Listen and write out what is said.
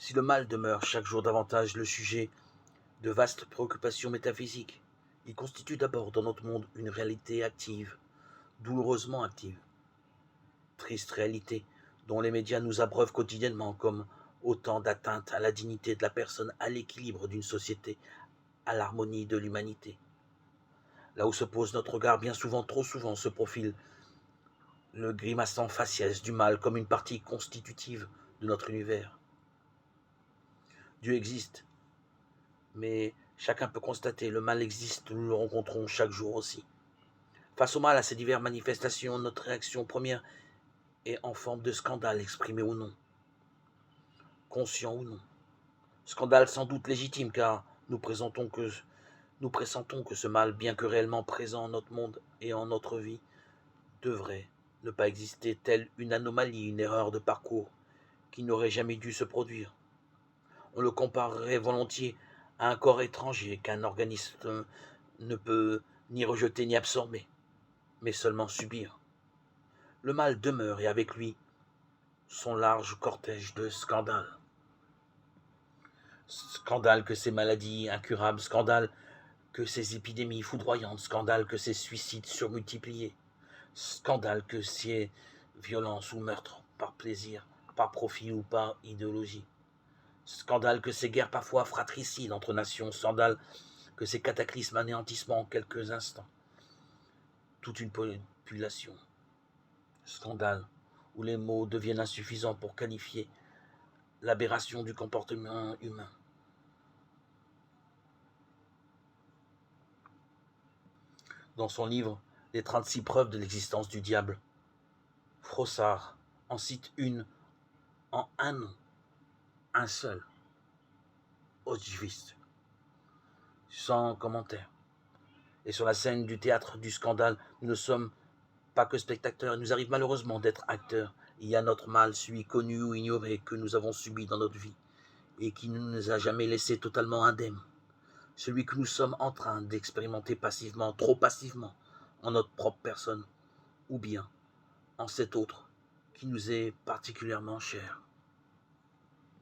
Si le mal demeure chaque jour davantage le sujet de vastes préoccupations métaphysiques, il constitue d'abord dans notre monde une réalité active, douloureusement active, triste réalité dont les médias nous abreuvent quotidiennement comme autant d'atteintes à la dignité de la personne, à l'équilibre d'une société, à l'harmonie de l'humanité. Là où se pose notre regard, bien souvent, trop souvent, se profile le grimaçant faciès du mal comme une partie constitutive de notre univers. Dieu existe, mais chacun peut constater, le mal existe, nous le rencontrons chaque jour aussi. Face au mal, à ces diverses manifestations, notre réaction première est en forme de scandale, exprimé ou non, conscient ou non. Scandale sans doute légitime, car nous pressentons que ce mal, bien que réellement présent en notre monde et en notre vie, devrait ne pas exister, telle une anomalie, une erreur de parcours qui n'aurait jamais dû se produire. On le comparerait volontiers à un corps étranger qu'un organisme ne peut ni rejeter ni absorber, mais seulement subir. Le mal demeure et avec lui son large cortège de scandales. Scandale que ces maladies incurables, scandale que ces épidémies foudroyantes, scandale que ces suicides surmultipliés, scandale que ces violences ou meurtres par plaisir, par profit ou par idéologie. Scandale que ces guerres parfois fratricides entre nations, scandale que ces cataclysmes anéantissements en quelques instants, toute une population. Scandale où les mots deviennent insuffisants pour qualifier l'aberration du comportement humain. Dans son livre « Les 36 preuves de l'existence du diable », Froissart en cite une en un nom, un seul, Auschwitz, sans commentaire. Et sur la scène du théâtre du scandale, nous ne sommes pas que spectateurs, il nous arrive malheureusement d'être acteurs. Il y a notre mal, celui connu ou ignoré que nous avons subi dans notre vie et qui ne nous a jamais laissés totalement indemnes. Celui que nous sommes en train d'expérimenter passivement, trop passivement, en notre propre personne, ou bien en cet autre qui nous est particulièrement cher.